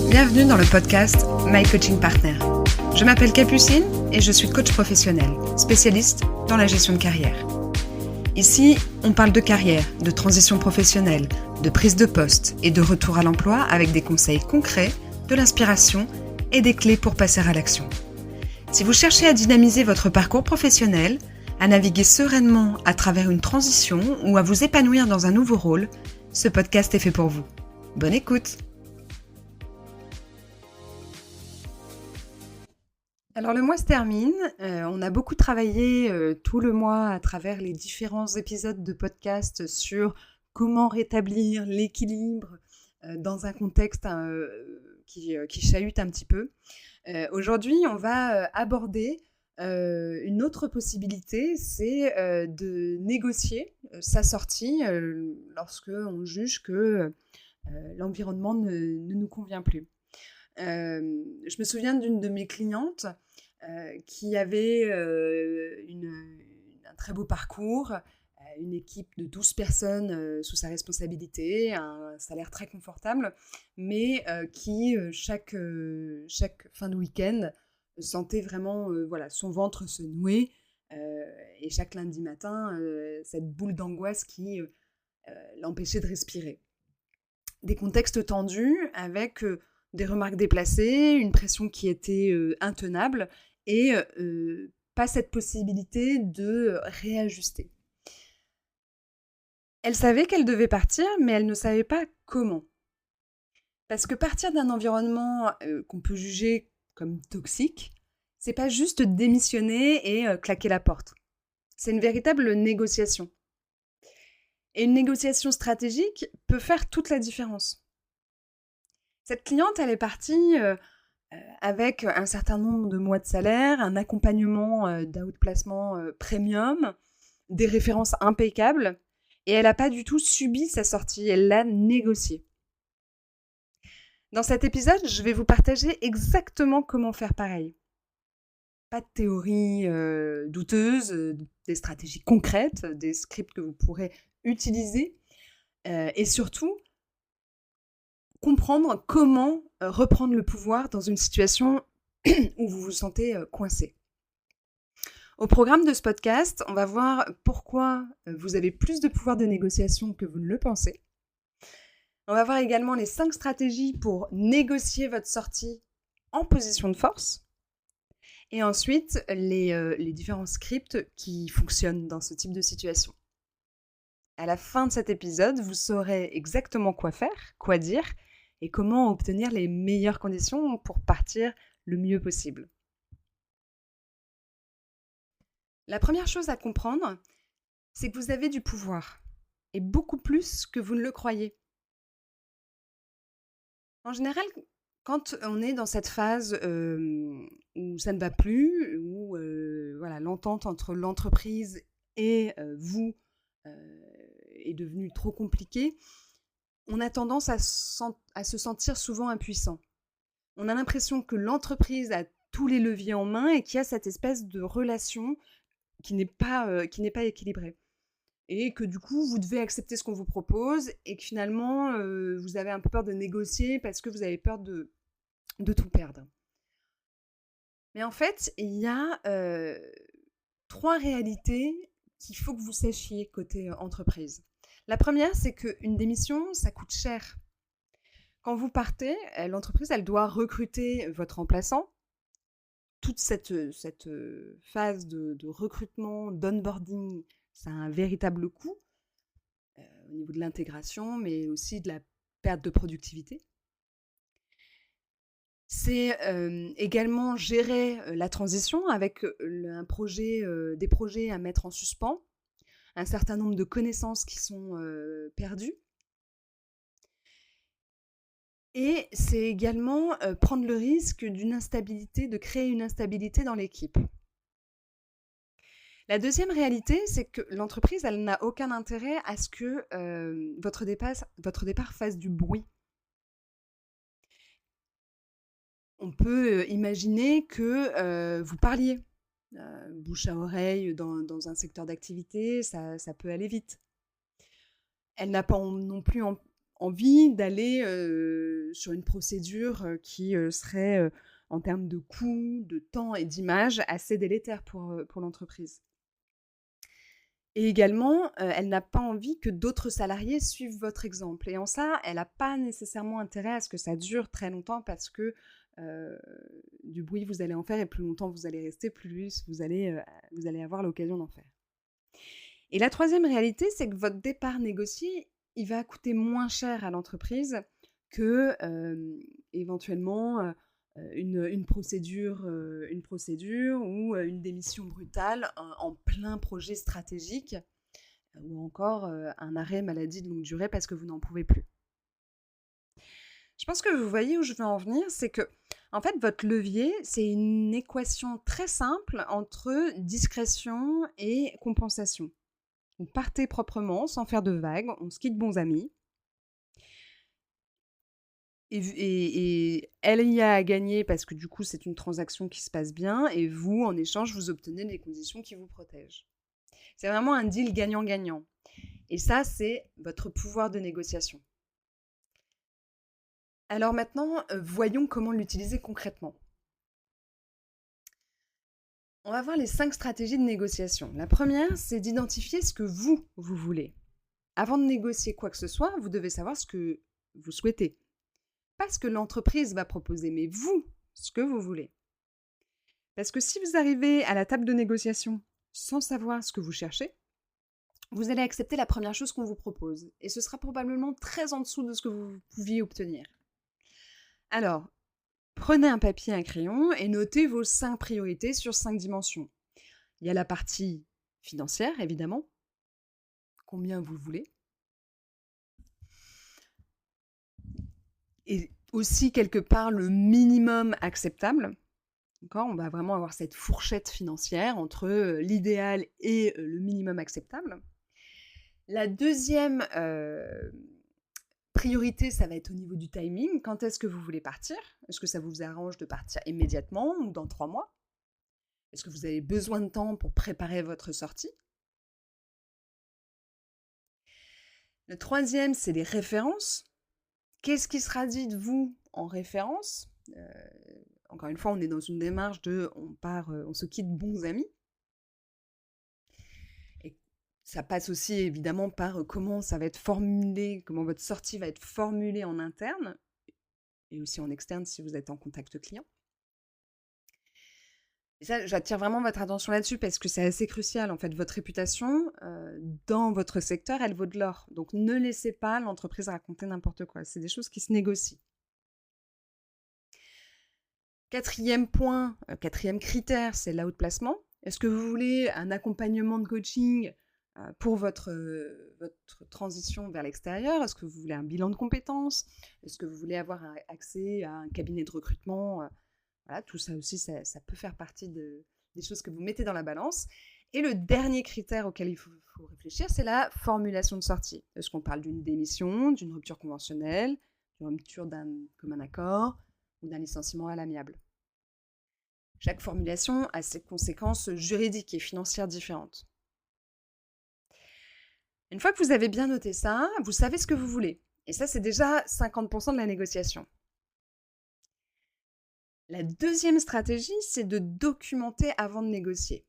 Bienvenue dans le podcast My Coaching Partner. Je m'appelle Capucine et je suis coach professionnel, spécialiste dans la gestion de carrière. Ici, on parle de carrière, de transition professionnelle, de prise de poste et de retour à l'emploi avec des conseils concrets, de l'inspiration et des clés pour passer à l'action. Si vous cherchez à dynamiser votre parcours professionnel, à naviguer sereinement à travers une transition ou à vous épanouir dans un nouveau rôle, ce podcast est fait pour vous. Bonne écoute! Alors le mois se termine, on a beaucoup travaillé tout le mois à travers les différents épisodes de podcast sur comment rétablir l'équilibre dans un contexte qui chahute un petit peu. Aujourd'hui, on va aborder une autre possibilité, c'est de négocier sa sortie lorsque on juge que l'environnement ne nous convient plus. Je me souviens d'une de mes clientes qui avait un très beau parcours, une équipe de 12 personnes sous sa responsabilité, un salaire très confortable, mais qui, chaque fin de week-end, sentait vraiment son ventre se nouer, et chaque lundi matin, cette boule d'angoisse qui l'empêchait de respirer. Des contextes tendus avec des remarques déplacées, une pression qui était intenable et pas cette possibilité de réajuster. Elle savait qu'elle devait partir, mais elle ne savait pas comment. Parce que partir d'un environnement qu'on peut juger comme toxique, c'est pas juste démissionner et claquer la porte. C'est une véritable négociation. Et une négociation stratégique peut faire toute la différence. Cette cliente, elle est partie avec un certain nombre de mois de salaire, un accompagnement d'outplacement premium, des références impeccables, et elle n'a pas du tout subi sa sortie, elle l'a négociée. Dans cet épisode, je vais vous partager exactement comment faire pareil. Pas de théorie douteuse, des stratégies concrètes, des scripts que vous pourrez utiliser, et surtout, comprendre comment reprendre le pouvoir dans une situation où vous vous sentez coincé. Au programme de ce podcast, on va voir pourquoi vous avez plus de pouvoir de négociation que vous ne le pensez. On va voir également les 5 stratégies pour négocier votre sortie en position de force. Et ensuite, les différents scripts qui fonctionnent dans ce type de situation. À la fin de cet épisode, vous saurez exactement quoi faire, quoi dire, et comment obtenir les meilleures conditions pour partir le mieux possible. La première chose à comprendre, c'est que vous avez du pouvoir, et beaucoup plus que vous ne le croyez. En général, quand on est dans cette phase où ça ne va plus, où l'entente entre l'entreprise et vous est devenue trop compliquée, on a tendance à se sentir souvent impuissant. On a l'impression que l'entreprise a tous les leviers en main et qu'il y a cette espèce de relation qui n'est pas équilibrée. Et que du coup, vous devez accepter ce qu'on vous propose et que finalement, vous avez un peu peur de négocier parce que vous avez peur de tout perdre. Mais en fait, il y a 3 réalités qu'il faut que vous sachiez côté entreprise. La première, c'est qu'une démission, ça coûte cher. Quand vous partez, l'entreprise, elle doit recruter votre remplaçant. Toute cette phase de recrutement, d'onboarding, ça a un véritable coût au niveau de l'intégration, mais aussi de la perte de productivité. C'est également gérer la transition avec des projets à mettre en suspens, un certain nombre de connaissances qui sont perdues. Et c'est également prendre le risque de créer une instabilité dans l'équipe. La deuxième réalité, c'est que l'entreprise, elle n'a aucun intérêt à ce que votre départ fasse du bruit. On peut imaginer que vous parliez, bouche à oreille dans un secteur d'activité, ça peut aller vite. Elle n'a pas non plus envie d'aller sur une procédure qui serait, en termes de coût, de temps et d'image, assez délétère pour l'entreprise. Et également, elle n'a pas envie que d'autres salariés suivent votre exemple. Et en ça, elle n'a pas nécessairement intérêt à ce que ça dure très longtemps parce que du bruit, vous allez en faire et plus longtemps vous allez rester, plus vous allez avoir l'occasion d'en faire. Et la troisième réalité, c'est que votre départ négocié, il va coûter moins cher à l'entreprise que éventuellement une procédure ou une démission brutale en plein projet stratégique ou encore un arrêt maladie de longue durée parce que vous n'en pouvez plus. Je pense que vous voyez où je veux en venir, c'est que en fait, votre levier, c'est une équation très simple entre discrétion et compensation. Vous partez proprement, sans faire de vagues, on se quitte bons amis. Et elle y a à gagner parce que du coup, c'est une transaction qui se passe bien et vous, en échange, vous obtenez des conditions qui vous protègent. C'est vraiment un deal gagnant-gagnant. Et ça, c'est votre pouvoir de négociation. Alors maintenant, voyons comment l'utiliser concrètement. On va voir les 5 stratégies de négociation. La première, c'est d'identifier ce que vous voulez. Avant de négocier quoi que ce soit, vous devez savoir ce que vous souhaitez. Pas ce que l'entreprise va proposer, mais vous, ce que vous voulez. Parce que si vous arrivez à la table de négociation sans savoir ce que vous cherchez, vous allez accepter la première chose qu'on vous propose. Et ce sera probablement très en dessous de ce que vous pouviez obtenir. Alors, prenez un papier et un crayon et notez vos 5 priorités sur 5 dimensions. Il y a la partie financière, évidemment. Combien vous voulez. Et aussi, quelque part, le minimum acceptable. D'accord ? On va vraiment avoir cette fourchette financière entre l'idéal et le minimum acceptable. La deuxième priorité, ça va être au niveau du timing. Quand est-ce que vous voulez partir ? Est-ce que ça vous arrange de partir immédiatement ou dans 3 mois ? Est-ce que vous avez besoin de temps pour préparer votre sortie ? Le troisième, c'est les références. Qu'est-ce qui sera dit de vous en référence ? Encore une fois, on est dans une démarche de on se quitte bons amis. Et ça passe aussi évidemment par comment ça va être formulé, comment votre sortie va être formulée en interne et aussi en externe si vous êtes en contact client. Et ça, j'attire vraiment votre attention là-dessus parce que c'est assez crucial. En fait, votre réputation dans votre secteur, elle vaut de l'or. Donc, ne laissez pas l'entreprise raconter n'importe quoi. C'est des choses qui se négocient. Quatrième point, quatrième critère, c'est l'outplacement. Est-ce que vous voulez un accompagnement de coaching pour votre transition vers l'extérieur ? Est-ce que vous voulez un bilan de compétences ? Est-ce que vous voulez avoir accès à un cabinet de recrutement ? Voilà, tout ça aussi, ça peut faire partie des choses que vous mettez dans la balance. Et le dernier critère auquel il faut réfléchir, c'est la formulation de sortie. Est-ce qu'on parle d'une démission, d'une rupture conventionnelle, d'une rupture d'un commun accord ou d'un licenciement à l'amiable ? Chaque formulation a ses conséquences juridiques et financières différentes. Une fois que vous avez bien noté ça, vous savez ce que vous voulez. Et ça, c'est déjà 50% de la négociation. La deuxième stratégie, c'est de documenter avant de négocier.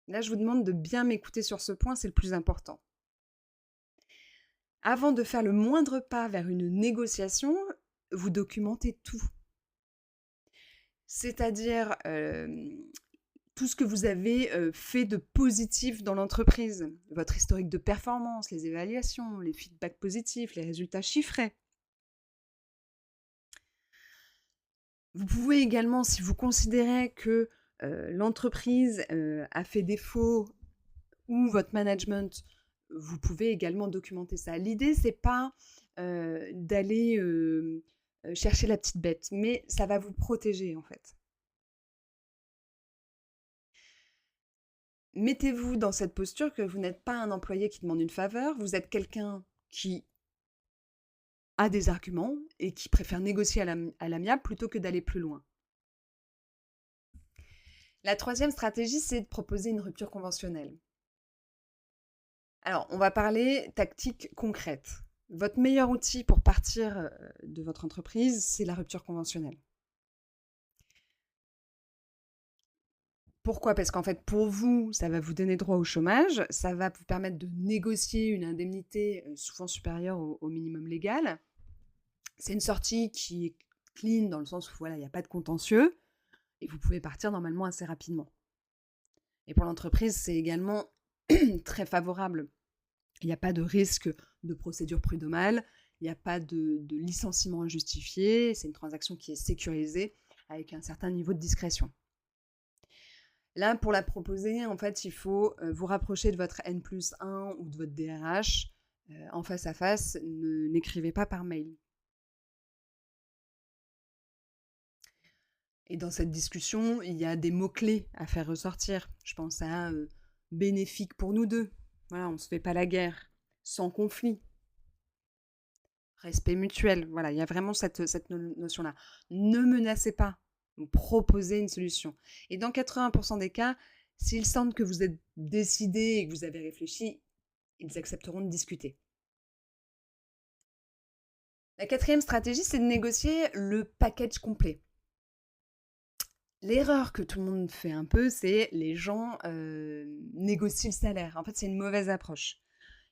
Là, je vous demande de bien m'écouter sur ce point, c'est le plus important. Avant de faire le moindre pas vers une négociation, vous documentez tout. C'est-à-dire tout ce que vous avez fait de positif dans l'entreprise, votre historique de performance, les évaluations, les feedbacks positifs, les résultats chiffrés. Vous pouvez également, si vous considérez que l'entreprise a fait défaut ou votre management, vous pouvez également documenter ça. L'idée, c'est pas d'aller chercher la petite bête, mais ça va vous protéger en fait. Mettez-vous dans cette posture que vous n'êtes pas un employé qui demande une faveur, vous êtes quelqu'un qui a des arguments et qui préfère négocier à l'amiable plutôt que d'aller plus loin. La troisième stratégie, c'est de proposer une rupture conventionnelle. Alors, on va parler tactique concrète. votre meilleur outil pour partir de votre entreprise, c'est la rupture conventionnelle. Pourquoi ? Parce qu'en fait, pour vous, ça va vous donner droit au chômage, ça va vous permettre de négocier une indemnité souvent supérieure au minimum légal. C'est une sortie qui est clean dans le sens où voilà, il n'y a pas de contentieux et vous pouvez partir normalement assez rapidement. Et pour l'entreprise, c'est également très favorable. Il n'y a pas de risque de procédure prud'homale, il n'y a pas de licenciement injustifié, c'est une transaction qui est sécurisée avec un certain niveau de discrétion. Là, pour la proposer, en fait, il faut vous rapprocher de votre N+1 ou de votre DRH en face à face. N'écrivez pas par mail. Et dans cette discussion, il y a des mots-clés à faire ressortir. Je pense à bénéfique pour nous deux. Voilà, on ne se fait pas la guerre. Sans conflit. Respect mutuel. Voilà, il y a vraiment cette notion-là. Ne menacez pas. Proposer une solution. Et dans 80% des cas, s'ils sentent que vous êtes décidé et que vous avez réfléchi, ils accepteront de discuter. La quatrième stratégie, c'est de négocier le package complet. L'erreur que tout le monde fait un peu, c'est les gens négocient le salaire. En fait, c'est une mauvaise approche.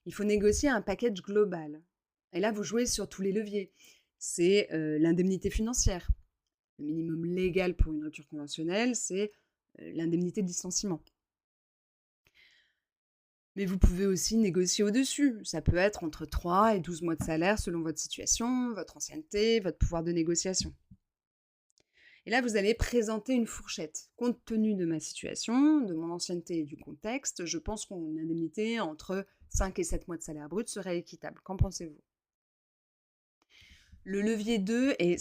Il faut négocier un package global. Et là, vous jouez sur tous les leviers. C'est l'indemnité financière. Le minimum légal pour une rupture conventionnelle, c'est l'indemnité de licenciement. Mais vous pouvez aussi négocier au-dessus. Ça peut être entre 3 et 12 mois de salaire selon votre situation, votre ancienneté, votre pouvoir de négociation. Et là, vous allez présenter une fourchette. Compte tenu de ma situation, de mon ancienneté et du contexte, je pense qu'une indemnité entre 5 et 7 mois de salaire brut serait équitable. Qu'en pensez-vous ? Le levier 2, et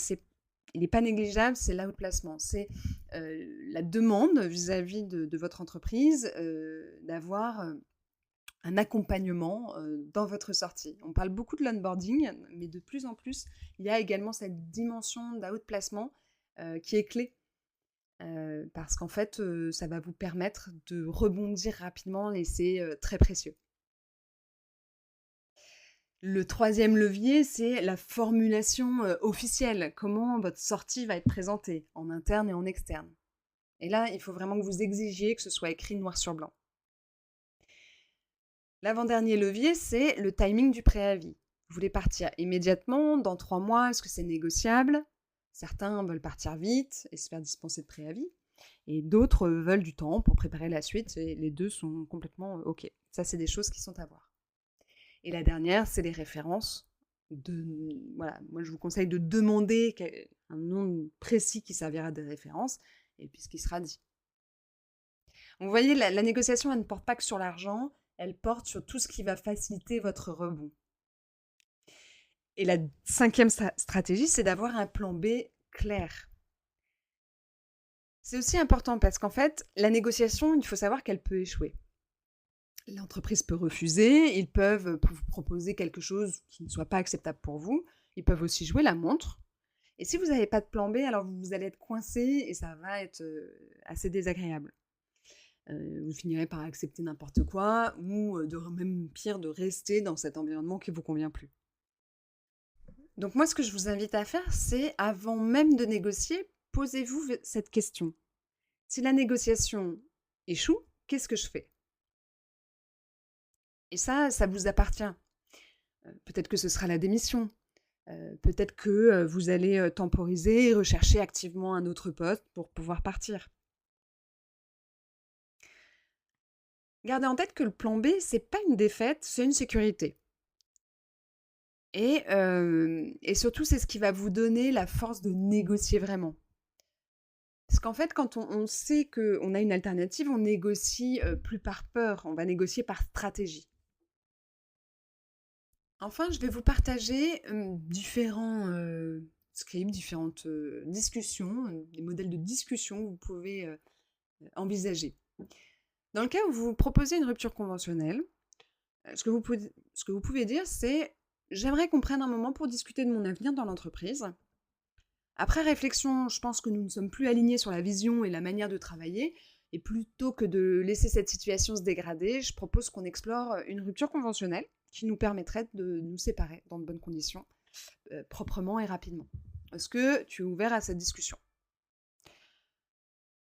il n'est pas négligeable, c'est l'outplacement. C'est la demande vis-à-vis de votre entreprise d'avoir un accompagnement dans votre sortie. On parle beaucoup de l'onboarding, mais de plus en plus, il y a également cette dimension d'outplacement qui est clé. Parce qu'en fait, ça va vous permettre de rebondir rapidement et c'est très précieux. Le troisième levier, c'est la formulation officielle. Comment votre sortie va être présentée, en interne et en externe. Et là, il faut vraiment que vous exigiez que ce soit écrit noir sur blanc. L'avant-dernier levier, c'est le timing du préavis. Vous voulez partir immédiatement, dans 3 mois, est-ce que c'est négociable ? Certains veulent partir vite et se faire dispenser de préavis. Et d'autres veulent du temps pour préparer la suite. Et les deux sont complètement OK. Ça, c'est des choses qui sont à voir. Et la dernière, c'est les références. Voilà, moi, je vous conseille de demander un nom précis qui servira de référence et puis ce qui sera dit. Donc, vous voyez, la négociation, elle ne porte pas que sur l'argent, elle porte sur tout ce qui va faciliter votre rebond. Et la 5e stratégie, c'est d'avoir un plan B clair. C'est aussi important parce qu'en fait, la négociation, il faut savoir qu'elle peut échouer. L'entreprise peut refuser, ils peuvent vous proposer quelque chose qui ne soit pas acceptable pour vous. Ils peuvent aussi jouer la montre. Et si vous n'avez pas de plan B, alors vous allez être coincé et ça va être assez désagréable. Vous finirez par accepter n'importe quoi ou même pire, de rester dans cet environnement qui ne vous convient plus. Donc moi, ce que je vous invite à faire, c'est avant même de négocier, posez-vous cette question. Si la négociation échoue, qu'est-ce que je fais ? Et ça vous appartient. Peut-être que ce sera la démission. Peut-être que vous allez temporiser et rechercher activement un autre poste pour pouvoir partir. Gardez en tête que le plan B, c'est pas une défaite, c'est une sécurité. Et surtout, c'est ce qui va vous donner la force de négocier vraiment. Parce qu'en fait, quand on sait qu'on a une alternative, on négocie plus par peur, on va négocier par stratégie. Enfin, je vais vous partager différents scripts, différentes discussions, des modèles de discussion que vous pouvez envisager. Dans le cas où vous proposez une rupture conventionnelle, ce que vous pouvez dire, c'est « J'aimerais qu'on prenne un moment pour discuter de mon avenir dans l'entreprise. Après réflexion, je pense que nous ne sommes plus alignés sur la vision et la manière de travailler, et plutôt que de laisser cette situation se dégrader, je propose qu'on explore une rupture conventionnelle. qui nous permettrait de nous séparer dans de bonnes conditions, proprement et rapidement. Est-ce que tu es ouvert à cette discussion?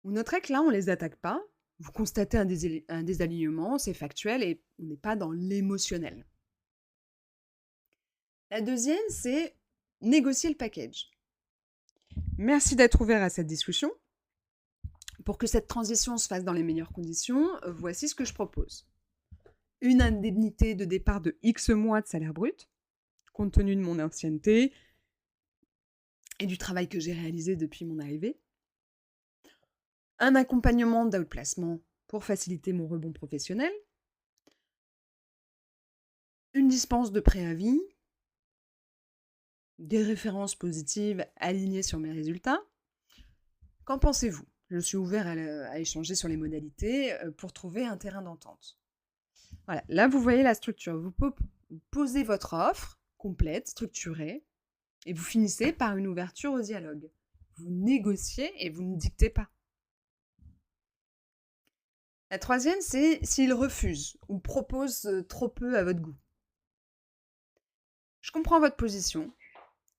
Vous noterez que là, on ne les attaque pas. Vous constatez un désalignement, c'est factuel et on n'est pas dans l'émotionnel. La deuxième, c'est négocier le package. Merci d'être ouvert à cette discussion. Pour que cette transition se fasse dans les meilleures conditions, voici ce que je propose. Une indemnité de départ de X mois de salaire brut, compte tenu de mon ancienneté et du travail que j'ai réalisé depuis mon arrivée. Un accompagnement d'outplacement pour faciliter mon rebond professionnel. Une dispense de préavis. Des références positives alignées sur mes résultats. Qu'en pensez-vous? Je suis ouvert à échanger sur les modalités pour trouver un terrain d'entente. Voilà, là vous voyez la structure. Vous posez votre offre complète, structurée, et vous finissez par une ouverture au dialogue. Vous négociez et vous ne dictez pas. La troisième, c'est s'il refuse ou propose trop peu à votre goût. Je comprends votre position.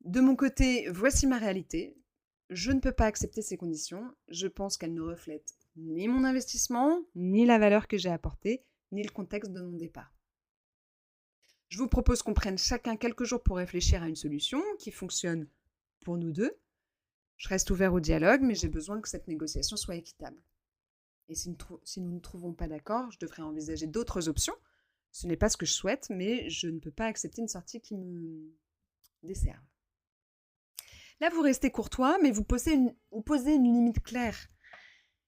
De mon côté, voici ma réalité. Je ne peux pas accepter ces conditions. Je pense qu'elles ne reflètent ni mon investissement, ni la valeur que j'ai apportée, ni le contexte de mon départ. Je vous propose qu'on prenne chacun quelques jours pour réfléchir à une solution qui fonctionne pour nous deux. Je reste ouvert au dialogue, mais j'ai besoin que cette négociation soit équitable. Et si nous ne trouvons pas d'accord, je devrais envisager d'autres options. Ce n'est pas ce que je souhaite, mais je ne peux pas accepter une sortie qui me desserve. Là, vous restez courtois, mais vous posez une limite claire.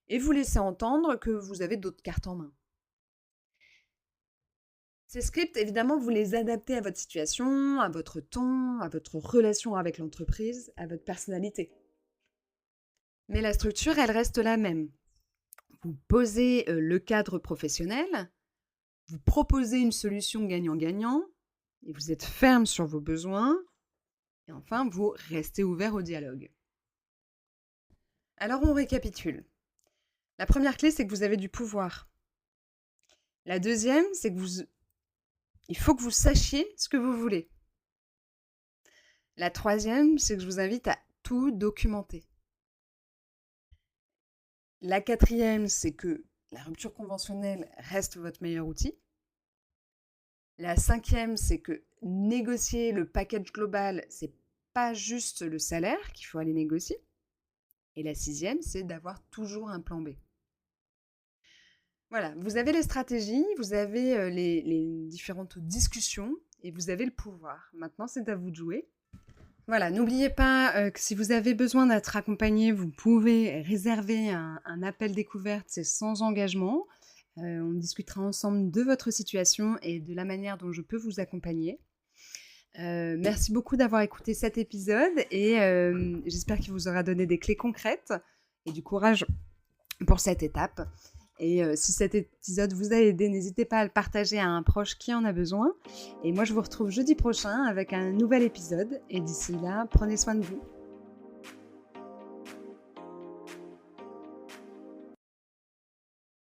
Et vous laissez entendre que vous avez d'autres cartes en main. Ces scripts, évidemment, vous les adaptez à votre situation, à votre ton, à votre relation avec l'entreprise, à votre personnalité. Mais la structure, elle reste la même. Vous posez le cadre professionnel, vous proposez une solution gagnant-gagnant, et vous êtes ferme sur vos besoins, et enfin, vous restez ouvert au dialogue. Alors, on récapitule. La première clé, c'est que vous avez du pouvoir. La deuxième, c'est que il faut que vous sachiez ce que vous voulez. La troisième, c'est que je vous invite à tout documenter. La quatrième, c'est que la rupture conventionnelle reste votre meilleur outil. La cinquième, c'est que négocier le package global, c'est pas juste le salaire qu'il faut aller négocier. Et la sixième, c'est d'avoir toujours un plan B. Voilà, vous avez les stratégies, vous avez les différentes discussions et vous avez le pouvoir. Maintenant, c'est à vous de jouer. Voilà, n'oubliez pas que si vous avez besoin d'être accompagné, vous pouvez réserver un appel découverte, c'est sans engagement. On discutera ensemble de votre situation et de la manière dont je peux vous accompagner. Merci beaucoup d'avoir écouté cet épisode et j'espère qu'il vous aura donné des clés concrètes et du courage pour cette étape. Et si cet épisode vous a aidé, n'hésitez pas à le partager à un proche qui en a besoin. Et moi, je vous retrouve jeudi prochain avec un nouvel épisode. Et d'ici là, prenez soin de vous.